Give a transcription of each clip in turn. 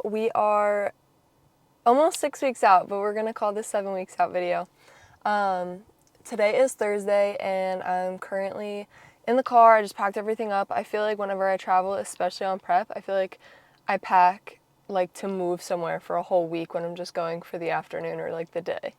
We are almost 6 weeks out, but we're gonna call this 7 weeks out video. Today is Thursday and I'm currently in the car. I just packed everything up. I feel like whenever I travel, especially on prep, I feel like I pack like to move somewhere for a whole week when I'm just going for the afternoon or like the day.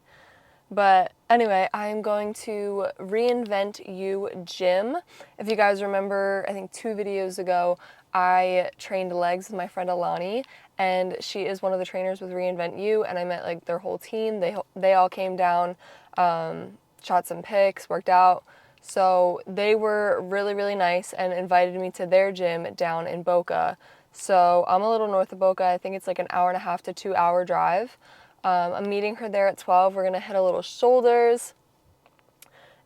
But anyway, I'm going to Reinvent You Gym. If you guys remember, I think 2 videos ago, I trained legs with my friend Alani, and she is one of the trainers with Reinvent You, and I met like their whole team. They all came down, shot some pics, worked out. So they were really, really nice and invited me to their gym down in Boca. So I'm a little north of Boca. I think it's like an 1.5 to 2 hour drive. I'm meeting her there at 12. We're going to hit a little shoulders.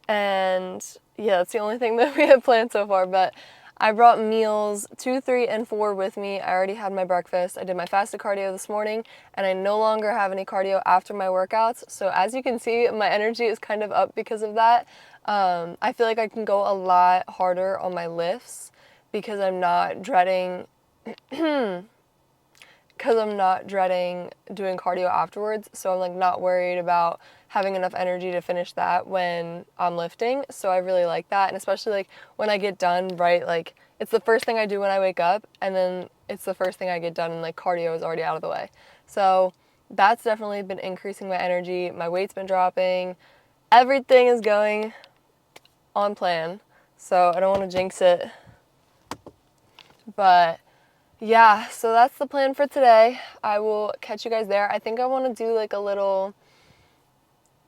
And yeah, that's the only thing that we have planned so far. But I brought meals 2, 3, and 4 with me. I already had my breakfast. I did my fasted cardio this morning, and I no longer have any cardio after my workouts. So as you can see, my energy is kind of up because of that. I feel like I can go a lot harder on my lifts because I'm not dreading doing cardio afterwards, so I'm like not worried about having enough energy to finish that when I'm lifting. So I really like that, and especially like when I get done, right, like it's the first thing I do when I wake up, and then it's the first thing I get done and like cardio is already out of the way. So that's definitely been increasing my energy. My weight's been dropping. Everything is going on plan, so I don't want to jinx it, but yeah, so that's the plan for today. I will catch you guys there. I think I want to do like a little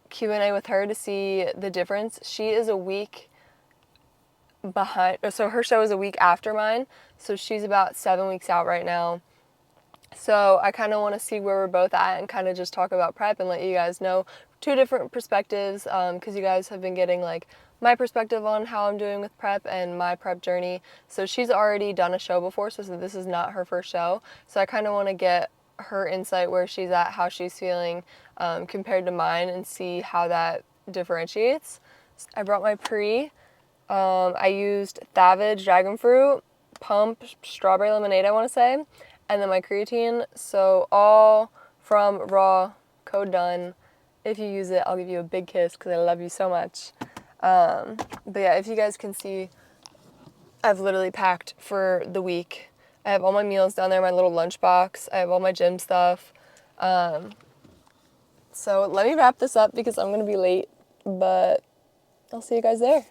Q&A with her to see the difference. She is a week behind, so her show is a week after mine, so she's about 7 weeks out right now. So I kind of want to see where we're both at and kind of just talk about prep and let you guys know 2 different perspectives, because you guys have been getting like my perspective on how I'm doing with prep and my prep journey. So she's already done a show before, so this is not her first show. So I kind of want to get her insight where she's at, how she's feeling compared to mine, and see how that differentiates. I brought my pre. I used Thavage Dragon Fruit, Pump Strawberry Lemonade, I want to say, and then my creatine. So all from Raw, code done. If you use it, I'll give you a big kiss because I love you so much. But yeah, if you guys can see, I've literally packed for the week. I have all my meals down there, my little lunchbox. I have all my gym stuff. So let me wrap this up because I'm going to be late, but I'll see you guys there.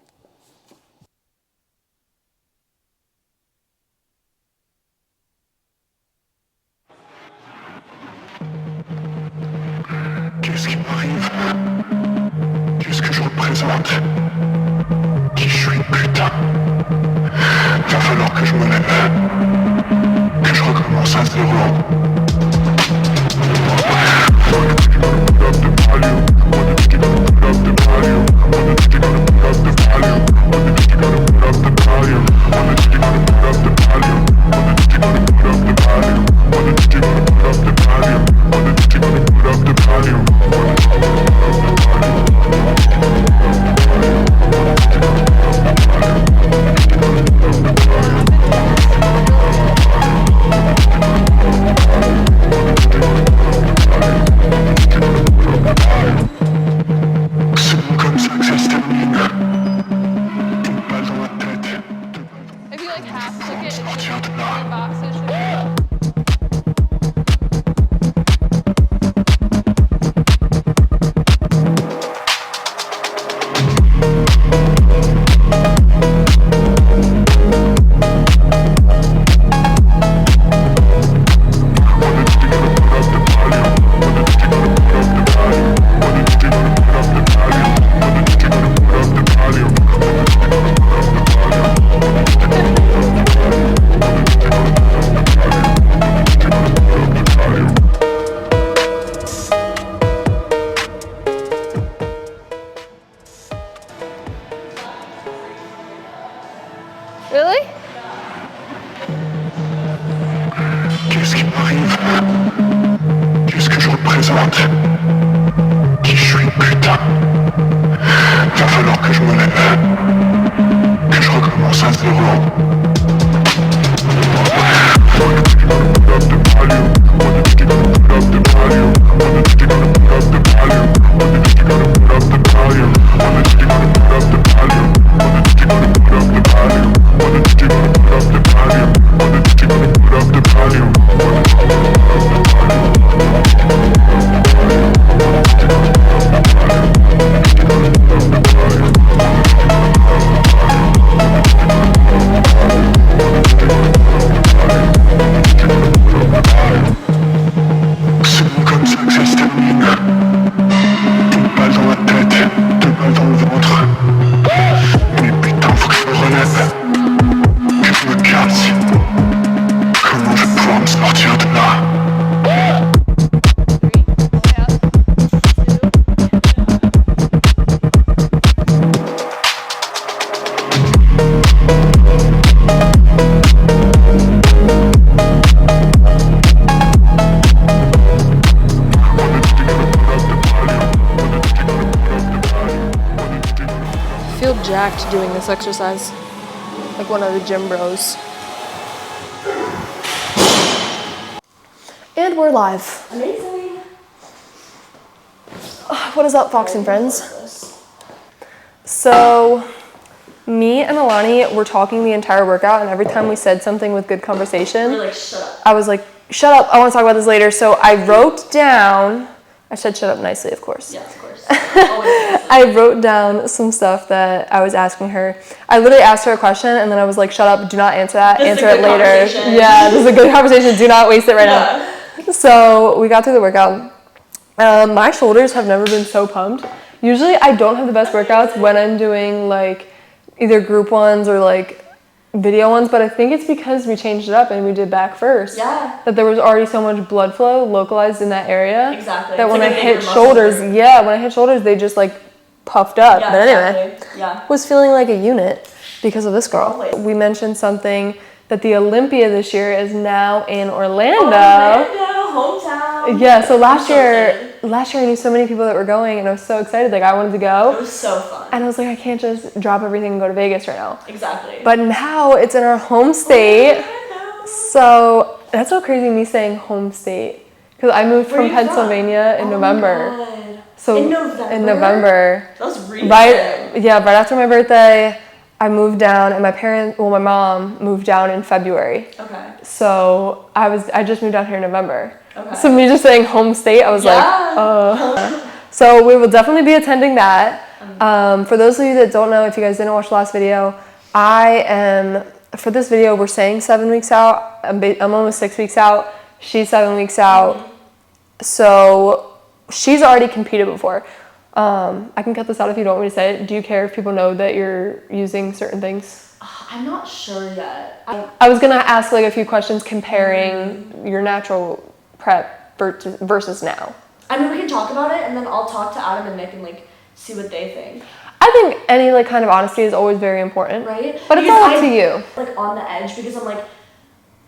Qu'est-ce qui m'arrive? Qu'est-ce que je représente? Qui je suis, putain? Va falloir que je me lève, que je recommence à 0. react doing this exercise. Like one of the gym bros. And we're live. Amazing. What is up, Fox and friends? So, me and Alani were talking the entire workout, and every time we said something with good conversation, We're like, shut up. I was like, shut up, I want to talk about this later. So I wrote down, I said shut up nicely, of course. Yeah, of course. Always. I wrote down some stuff that I was asking her. I literally asked her a question, and then I was like, shut up, do not answer that, This answer is a it good later. conversation. Yeah, this is a good conversation, do not waste it right now. So we got through the workout. My shoulders have never been so pumped. Usually I don't have the best workouts when I'm doing like either group ones or like video ones, but I think it's because we changed it up and we did back first. Yeah. That there was already so much blood flow localized in that area. Exactly. That It's when like I a hit bigger shoulders, muscle. yeah, when I hit shoulders, they just like puffed up. Yeah, But anyway, exactly. Yeah. was feeling like a unit because of this girl. Always. We mentioned something that the Olympia this year is now in Orlando. Hometown. Yeah, so last so year excited. I knew so many people that were going, and I was so excited. Like I wanted to go. It was so fun. And I was like, I can't just drop everything and go to Vegas right now. Exactly. But now it's in our home state. Orlando. So that's so crazy, me saying home state. Because I moved Where from you from? Pennsylvania in Oh November. my God. So In November? in November. That was really Right after my birthday, I moved down, and my mom moved down in February. Okay. So I just moved down here in November. Okay. So me just saying home state, I was like, So we will definitely be attending that. For those of you that don't know, if you guys didn't watch the last video, for this video, we're saying 7 weeks out. I'm almost 6 weeks out. She's 7 weeks out. So she's already competed before. I can cut this out if you don't want me to say it. Do you care if people know that you're using certain things? I'm not sure yet. I was gonna ask like a few questions comparing your natural prep versus now. I mean, we can talk about it, and then I'll talk to Adam and Nick and like see what they think. I think any like kind of honesty is always very important. Right? But it's Because all up to you. Like on the edge because I'm like,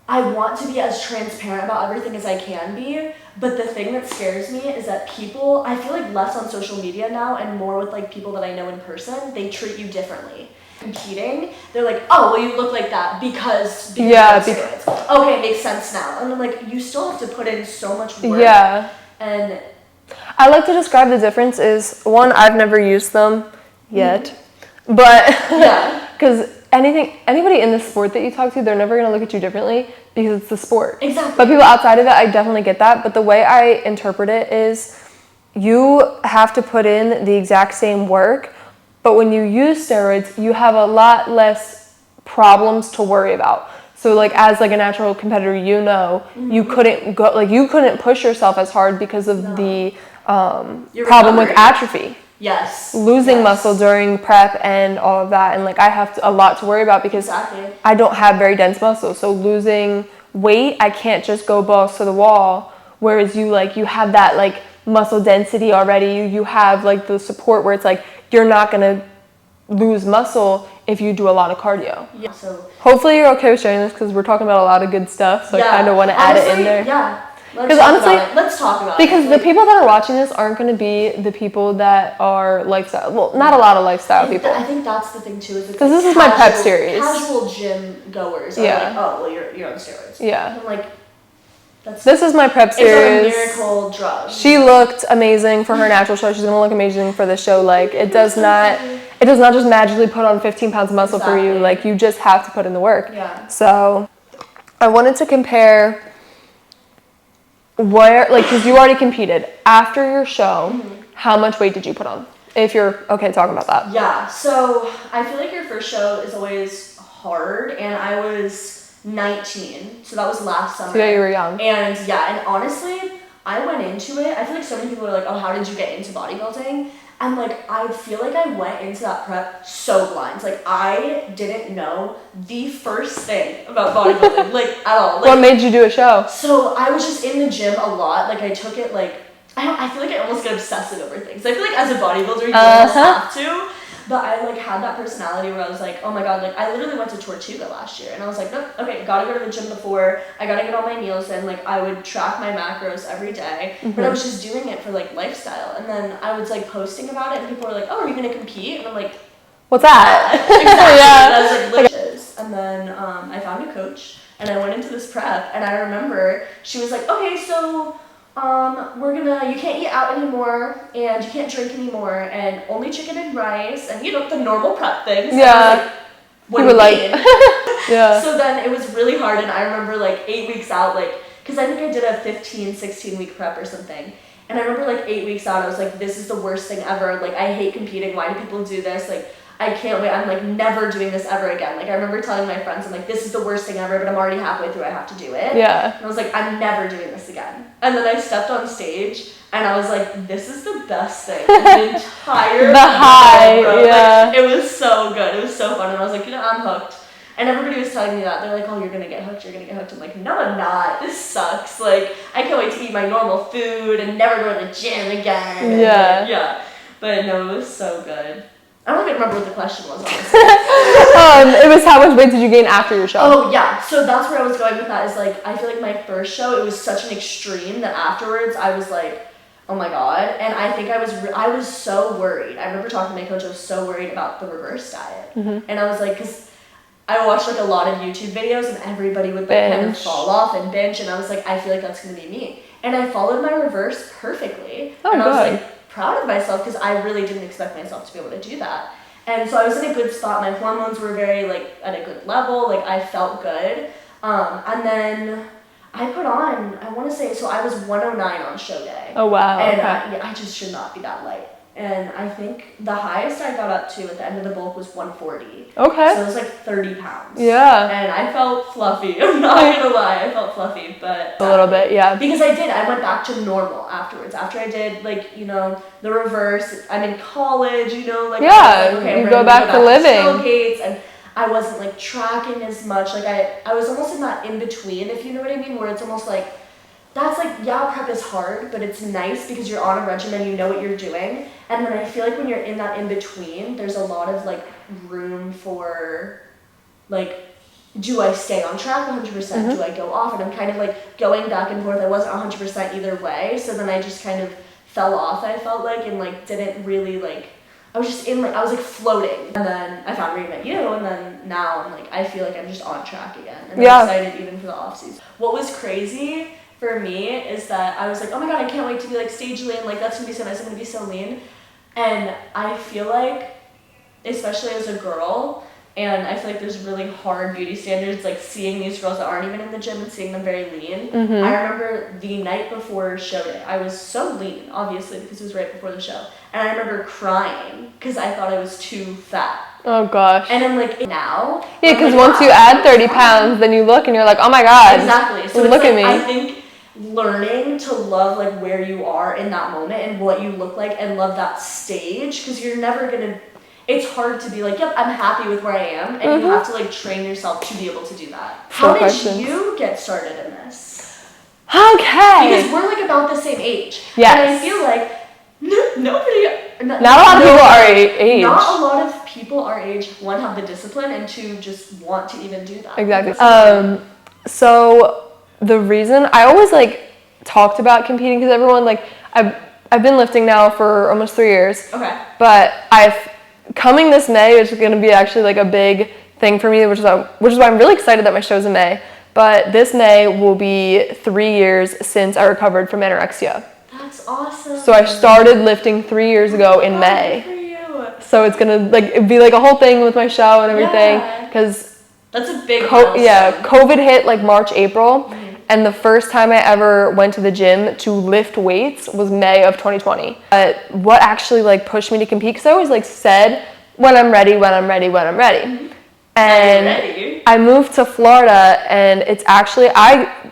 I want to be as transparent about everything as I can be, but the thing that scares me is that people, I feel like less on social media now and more with like people that I know in person, they treat you differently. Competing, they're like, oh, well, you look like that because Yeah, of steroids. Okay, it makes sense now. And I'm like, you still have to put in so much work. Yeah. And I like to describe the difference is, one, I've never used them yet, but yeah, because anybody in the sport that you talk to, they're never going to look at you differently because it's the sport. exactly. But people outside of it, I definitely get that. But the way I interpret it is you have to put in the exact same work, but when you use steroids, you have a lot less problems to worry about. So like as like a natural competitor, you couldn't go, like you couldn't push yourself as hard because of the Your problem with recovery. atrophy. Yes. Losing Yes. muscle during prep and all of that, and like I have a lot to worry about because Exactly. I don't have very dense muscle. So losing weight, I can't just go balls to the wall. Whereas you have that like muscle density already. You have like the support where it's like you're not gonna lose muscle if you do a lot of cardio. Yeah. So Hopefully you're okay with sharing this because we're talking about a lot of good stuff. So yeah. I kind of want to add it in Honestly, there. Yeah. Because honestly, let's talk about because it. the people that are watching this aren't going to be the people that are lifestyle. Well, not a lot of lifestyle people. I think that's the thing too. Is Because this is my prep series. Casual gym goers are Yeah. like, oh, well, you're on steroids. Yeah. And I'm like, This is my prep it's series. a miracle drug. She looked amazing for her natural show. She's going to look amazing for the show. Like it does not just magically put on 15 pounds of muscle for you. Exactly. Like you just have to put in the work. Yeah. So I wanted to compare because you already competed after your show. How much weight did you put on? If you're okay talking about that. Yeah. So I feel like your first show is always hard, and I was 19, so that was last summer. So yeah, you were young. And yeah, and honestly, I went into it. I feel like so many people are like, oh, how did you get into bodybuilding? And like, I feel like I went into that prep so blind. Like, I didn't know the first thing about bodybuilding, like, at all. Like, What made you do a show? so I was just in the gym a lot. Like, I took it like, I feel like I almost get obsessive over things. I feel like as a bodybuilder, you almost have to. But I like had that personality where I was like, oh my god, like I literally went to Tortuga last year, and I was like, nope, okay, gotta go to the gym before, I gotta get all my meals in. Like I would track my macros every day, but I was just doing it for like lifestyle. And then I was like posting about it, and people were like, oh, are you gonna compete? And I'm like, What's that? Exactly. Yeah. I was like, delicious. And then I found a coach and I went into this prep and I remember she was like, okay, so you can't eat out anymore and you can't drink anymore and only chicken and rice and the normal prep things. Yeah. And I was like, what do you mean? Yeah. So then it was really hard and I remember like 8 weeks out, because I think I did a 15, 16 week prep or something. And I remember like 8 weeks out, I was like, this is the worst thing ever. Like, I hate competing. Why do people do this? Like, I can't wait. I'm like never doing this ever again. Like, I remember telling my friends, I'm like, this is the worst thing ever, but I'm already halfway through. I have to do it. Yeah. And I was like, I'm never doing this again. And then I stepped on stage and I was like, this is the best thing. The entire high, bro. yeah. Like, it was so good. It was so fun. And I was like, I'm hooked. And everybody was telling me that. They're like, oh, you're going to get hooked. You're going to get hooked. I'm like, no, I'm not. This sucks. Like, I can't wait to eat my normal food and never go to the gym again. Yeah. Yeah. But no, it was so good. I don't even remember what the question was, honestly. It was how much weight did you gain after your show? Oh, yeah. So that's where I was going with that is, like, I feel like my first show, it was such an extreme that afterwards I was like, oh my God. And I think I was so worried. I remember talking to my coach, I was so worried about the reverse diet. Mm-hmm. And I was like, because I watched like a lot of YouTube videos and everybody would like kind of fall off and binge. And I was like, I feel like that's going to be me. And I followed my reverse perfectly. Oh, and I was good. like proud of myself because I really didn't expect myself to be able to do that. And so I was in a good spot. My hormones were very like at a good level. Like I felt good. And then I put on, I want to say, so I was 109 on show day. Oh, wow. And Okay. I just should not be that light. And I think the highest I got up to at the end of the bulk was 140. Okay. So it was like 30 pounds. Yeah. And I felt fluffy. I'm not gonna lie, I felt fluffy, but A little bit, yeah. because I went back to normal afterwards. After I did like, the reverse. I'm in college, like Yeah, like, okay, you I'm go ready to back to living. tailgates, and I wasn't like tracking as much. Like I was almost in that in between, if you know what I mean, where it's almost like that's like, yeah, prep is hard, but it's nice because you're on a regimen, you know what you're doing. And then I feel like when you're in that in between, there's a lot of like room for like, do I stay on track 100%? Mm-hmm. Do I go off? And I'm kind of like going back and forth. I wasn't 100% either way. So then I just kind of fell off, I felt like, and like didn't really like, I was just in like, I was like floating. And then I found Reem at you, and then now I'm like, I feel like I'm just on track again. And I'm excited even for the off season. What was crazy for me is that I was like, oh my God, I can't wait to be like stage lean. Like that's gonna be so nice. I'm gonna be so lean. And I feel like, especially as a girl, and I feel like there's really hard beauty standards, like seeing these girls that aren't even in the gym and seeing them very lean. Mm-hmm. I remember the night before show day, I was so lean, obviously, because it was right before the show. And I remember crying because I thought I was too fat. Oh gosh. And I'm like, now? Yeah, because like, once you add 30 pounds, then you look and you're like, oh my God. Exactly. So look at me. I think learning to love like where you are in that moment and what you look like and love that stage, because you're never gonna, it's hard to be like, yep, I'm happy with where I am, and you have to like train yourself to be able to do that. How did you get started in this? Okay. Because we're like about the same age. Yes. And I feel like not a lot of people our age. Not a lot of people our age, one, have the discipline, and two, just want to even do that. Exactly. So the reason I always like talked about competing, because everyone like I've been lifting now for almost 3 years. Okay. But coming this May, which is going to be actually like a big thing for me, which is why I'm really excited that my show's in May. But this May will be 3 years since I recovered from anorexia. That's awesome. So I started lifting 3 years ago in May. Good for you. So it's gonna like it'd be like a whole thing with my show and everything, because that's a big milestone. COVID hit like March, April, and the first time I ever went to the gym to lift weights was May of 2020. But what actually like pushed me to compete? Because I always like said when I'm ready. And I moved to Florida, and it's actually, I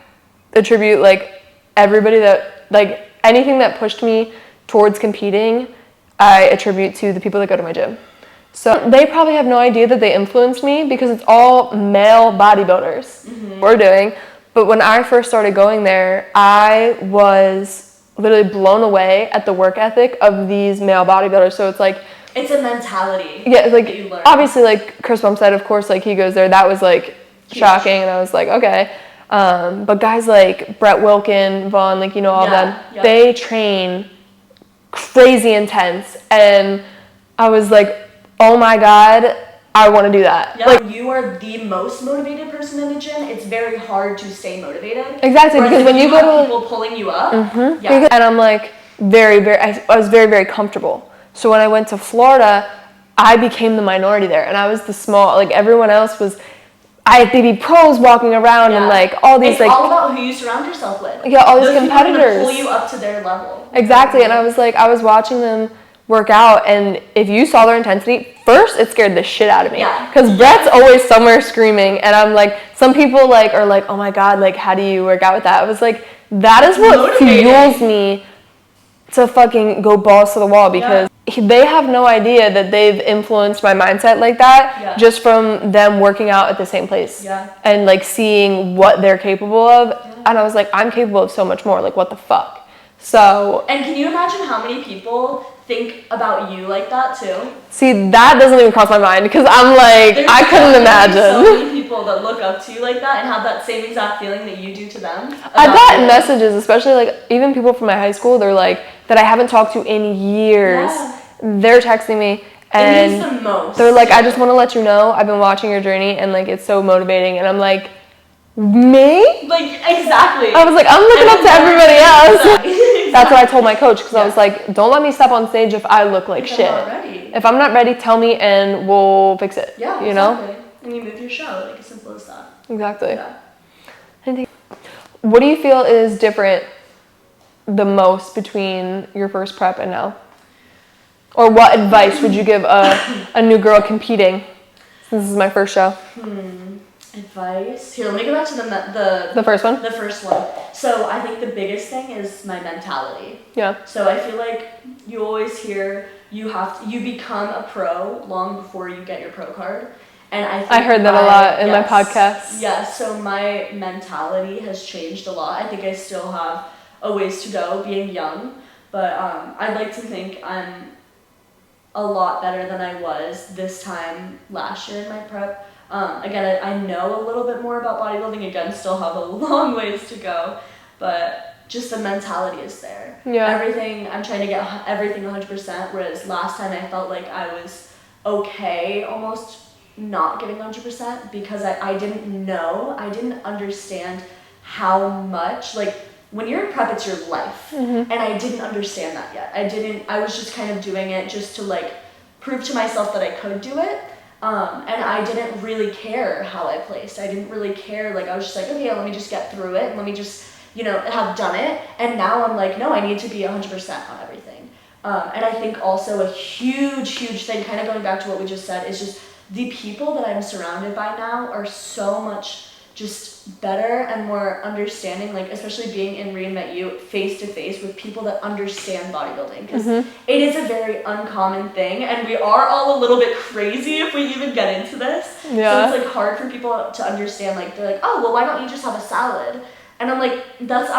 attribute like everybody that like anything that pushed me towards competing, I attribute to the people that go to my gym. So they probably have no idea that they influenced me, because it's all male bodybuilders we're doing. But when I first started going there, I was literally blown away at the work ethic of these male bodybuilders. So it's like, it's a mentality. Yeah, like that you learn. Obviously, like Chris Bumstead, of course, like he goes there. That was like shocking, and I was like, okay. But guys like Brett Wilkin, Vaughn, like all of them, they train crazy intense, and I was like oh my God, I want to do that. Yeah, like, you are the most motivated person in the gym. It's very hard to stay motivated. Exactly, because when you go to people pulling you up, and I'm like I was very, very comfortable. So when I went to Florida, I became the minority there, and I was the small. Like everyone else was, they'd be pros walking around and like all these it's all about who you surround yourself with. Yeah, all these Those competitors people pull you up to their level. Exactly, and I was watching them work out, and if you saw their intensity, first it scared the shit out of me. Because Brett's always somewhere screaming, and I'm like, some people like are like, oh my God, like how do you work out with that? I was like, that is what fuels me to fucking go balls to the wall, because they have no idea that they've influenced my mindset like that just from them working out at the same place and like seeing what they're capable of. And I was like, I'm capable of so much more, like what the fuck. So, and can you imagine how many people think about you like that too? See, that doesn't even cross my mind, because I'm like, I couldn't imagine. So many people that look up to you like that and have that same exact feeling that you do to them. I've gotten messages, especially like even people from my high school, they're like, that I haven't talked to in years. They're texting me and it means the most. They're like, I just want to let you know I've been watching your journey and like it's so motivating. And I'm like, me? Like, exactly. I was like, I'm looking up to everybody else. Exactly. That's what I told my coach, because I was like, don't let me step on stage if I look like shit. If I'm not ready, tell me and we'll fix it. Yeah, you know? Exactly. And you move your show, like as simple as that. Exactly. Yeah. What do you feel is different the most between your first prep and now? Or what advice would you give a new girl competing? This is my first show. Advice? Here, let me go back to the first one. The first one. So I think the biggest thing is my mentality. Yeah. So I feel like you always hear you become a pro long before you get your pro card. And I heard that a lot in my podcast. Yeah, so my mentality has changed a lot. I think I still have a ways to go being young, but I'd like to think I'm a lot better than I was this time last year in my prep. Again, I know a little bit more about bodybuilding. Again, still have a long ways to go, but just the mentality is there. Yeah. I'm trying to get everything 100%, whereas last time I felt like I was okay almost not getting 100% because I didn't understand how much, like, when you're in prep, it's your life. And I didn't understand that yet. I was just kind of doing it just to, like, prove to myself that I could do it. And I didn't really care how I placed. I didn't really care. Like, I was just like, okay, let me just get through it. And let me just, have done it. And now I'm like, no, I need to be 100% on everything. And I think also a huge, huge thing, kind of going back to what we just said, is just the people that I'm surrounded by now are so much just better and more understanding, like especially being in Reinvent You face to face with people that understand bodybuilding, because it is a very uncommon thing, and we are all a little bit crazy if we even get into this. So it's like hard for people to understand. Like, they're like, oh, well, why don't you just have a salad? And I'm like, that's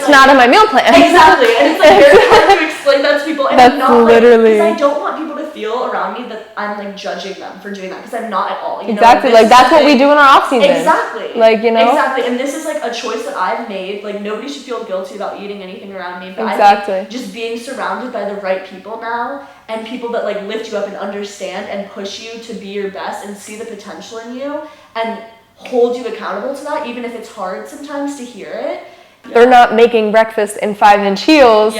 not in my meal plan. Exactly, and it's like very hard to explain that to people. And that's I'm not literally. Because I don't want people to feel around me that I'm like judging them for doing that, because I'm not at all. Exactly, like that's what we do in our off season. Exactly. Like, Exactly, and this is like a choice that I've made. Like, nobody should feel guilty about eating anything around me. But I think just being surrounded by the right people now, and people that like lift you up and understand and push you to be your best and see the potential in you and hold you accountable to that, even if it's hard sometimes to hear it. They're not making breakfast in 5-inch heels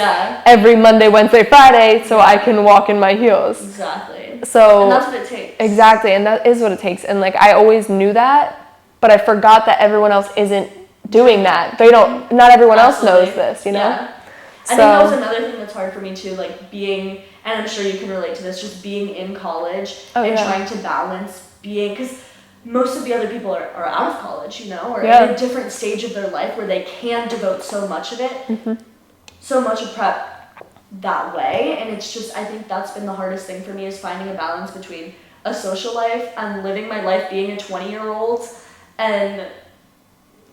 every Monday, Wednesday, Friday, so I can walk in my heels. Exactly. So, and that's what it takes. Exactly, and that is what it takes. And like, I always knew that, but I forgot that everyone else isn't doing that. Not everyone else knows this, Yeah. I think that was another thing that's hard for me too, like being, and I'm sure you can relate to this, just being in college and trying to balance because most of the other people are out of college, or in a different stage of their life where they can devote so much of it, so much of prep that way. And it's just, I think that's been the hardest thing for me, is finding a balance between a social life and living my life being a 20-year-old and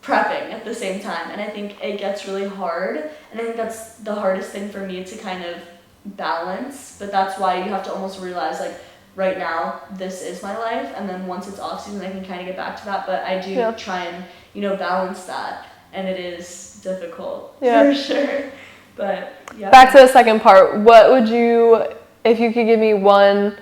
prepping at the same time. And I think it gets really hard. And I think that's the hardest thing for me to kind of balance. But that's why you have to almost realize, like, right now, this is my life, and then once it's off season, I can kind of get back to that. But I do try and, balance that, and it is difficult for sure. But back to the second part. What would you, if you could give me one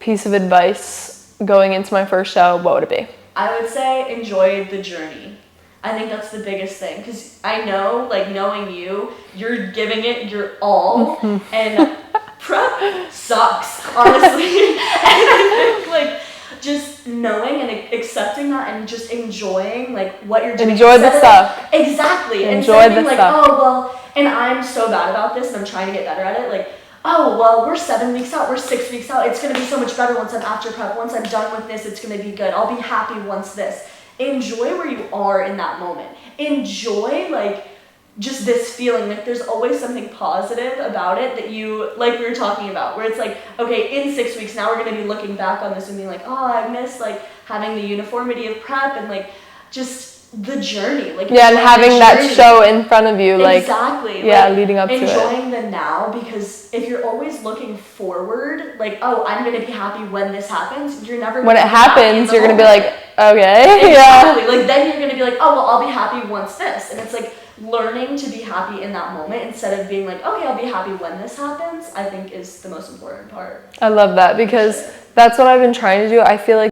piece of advice going into my first show, what would it be? I would say enjoy the journey. I think that's the biggest thing, because I know, like, knowing you, you're giving it your all, and prep sucks, honestly. And I think, like, just knowing and accepting that and just enjoying, like, what you're doing. Enjoy the stuff. Exactly. Enjoy the like, stuff. oh, well, and I'm so bad about this, and I'm trying to get better at it, like, oh, well, we're 7 weeks out, we're 6 weeks out, it's going to be so much better once I'm after prep, once I'm done with this, it's going to be good, I'll be happy once this. Enjoy where you are in that moment. Enjoy, like, just this feeling, like, there's always something positive about it that you, like we were talking about, where it's like, okay, in 6 weeks, now we're going to be looking back on this and being like, oh, I miss, like, having the uniformity of prep and, like, just the journey, like, yeah, and having that show in front of you, like, exactly, yeah, like, leading up to it, enjoying the now, because if you're always looking forward, like, oh, I'm gonna be happy when this happens, you're never when it happens, you're gonna be moment. like, okay, Exactly. yeah, Like, then you're gonna be like, oh, well, I'll be happy once this, and it's like learning to be happy in that moment instead of being like, okay, I'll be happy when this happens, I think is the most important part. I love that, because that's what I've been trying to do. I feel like